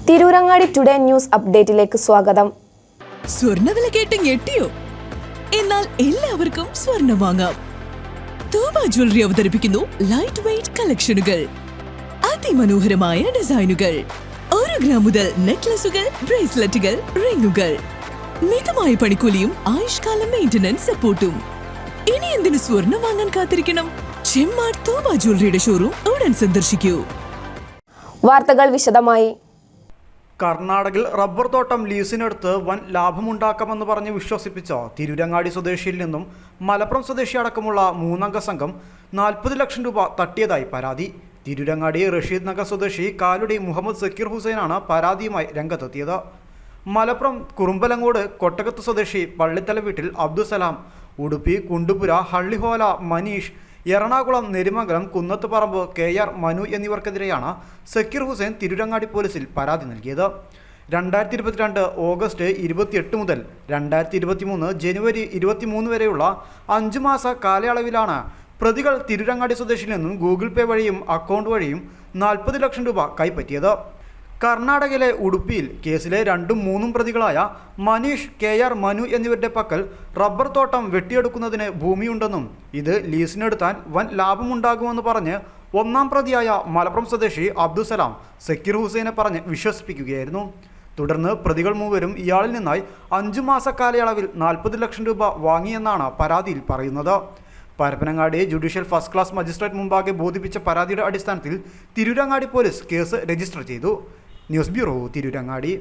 Tirurangadi today news അപ്ഡേറ്റിലേക്ക് സ്വാഗതം. സ്വർണ്ണവില കേട്ട് ഞെട്ടിയോ? എന്നാൽ എല്ലാവർക്കും സ്വർണ്ണം വാങ്ങാം. തോബ ജ്വല്ലറി അവതരിപ്പിക്കുന്നു ലൈറ്റ് വെയ്റ്റ് കളക്ഷനുകൾ, അതിമനോഹരമായ ഡിസൈനുകൾ, 1 ഗ്രാം മുതൽ നെക്ലസുകൾ, ബ്രേസ്ലെറ്റുകൾ, റിങ്ങുകൾ, മിതമായ പണിക്കൂലിയും ആയുഷ്കാല മെയിന്റനൻസ് സപ്പോർട്ടും. ഇനി എന്തിനു സ്വർണ്ണം വാങ്ങാൻ കാത്തിരിക്കണം? ചെമ്മാട് തോബ ജ്വല്ലറിയുടെ ഷോറൂം ഉടൻ സന്ദർശിക്കൂ. വാർത്തകൾ വിശദമായി. കർണാടകയിൽ റബ്ബർ തോട്ടം ലീസിനെടുത്ത് വൻ ലാഭമുണ്ടാക്കാമെന്ന് പറഞ്ഞ് വിശ്വസിപ്പിച്ച തിരൂരങ്ങാടി സ്വദേശിയിൽ നിന്നും മലപ്പുറം സ്വദേശി അടക്കമുള്ള 3 അംഗ സംഘം 40 ലക്ഷം രൂപ തട്ടിയതായി പരാതി. തിരൂരങ്ങാടി റഷീദ് നഗർ സ്വദേശി കാലുടി മുഹമ്മദ് സക്കീർ ഹുസൈനാണ് പരാതിയുമായി രംഗത്തെത്തിയത്. മലപ്പുറം കുറുമ്പലങ്ങോട് കൊട്ടകത്ത് സ്വദേശി പള്ളിത്തല വീട്ടിൽ അബ്ദുസലാം, ഉടുപ്പി കുണ്ടുപുര ഹള്ളിഹോല മനീഷ്, എറണാകുളം നെരിമംഗലം കുന്നത്തുപറമ്പ് KR മനു എന്നിവർക്കെതിരെയാണ് സക്കീർ ഹുസൈൻ തിരൂരങ്ങാടി പോലീസിൽ പരാതി നൽകിയത്. 2022 ഓഗസ്റ്റ് 28 മുതൽ 2023 ജനുവരി 23 വരെയുള്ള 5 മാസ കാലയളവിലാണ് പ്രതികൾ തിരൂരങ്ങാടി സ്വദേശിയിൽ നിന്നും ഗൂഗിൾ പേ വഴിയും അക്കൗണ്ട് വഴിയും 40 ലക്ഷം രൂപ കൈപ്പറ്റിയത്. കർണാടകയിലെ ഉടുപ്പിയിൽ കേസിലെ 2ഉം 3ഉം പ്രതികളായ മനീഷ്, KR മനു എന്നിവരുടെ പക്കൽ റബ്ബർ തോട്ടം വെട്ടിയെടുക്കുന്നതിന് ഭൂമിയുണ്ടെന്നും ഇത് ലീസിനെടുത്താൻ വൻ ലാഭമുണ്ടാകുമെന്ന് പറഞ്ഞ് 1ാം പ്രതിയായ മലപ്പുറം സ്വദേശി അബ്ദുസലാം സക്കീർ ഹുസൈനെ പറഞ്ഞ് വിശ്വസിപ്പിക്കുകയായിരുന്നു. തുടർന്ന് പ്രതികൾ മൂവരും ഇയാളിൽ നിന്നായി 5 മാസ കാലയളവിൽ 40 ലക്ഷം രൂപ വാങ്ങിയെന്നാണ് പരാതിയിൽ പറയുന്നത്. Parappanangadi judicial first class magistrate മുമ്പാകെ ബോധിപ്പിച്ച പരാതിയുടെ അടിസ്ഥാനത്തിൽ തിരൂരങ്ങാടി പോലീസ് കേസ് രജിസ്റ്റർ ചെയ്തു. News bureau, Tirurangadi.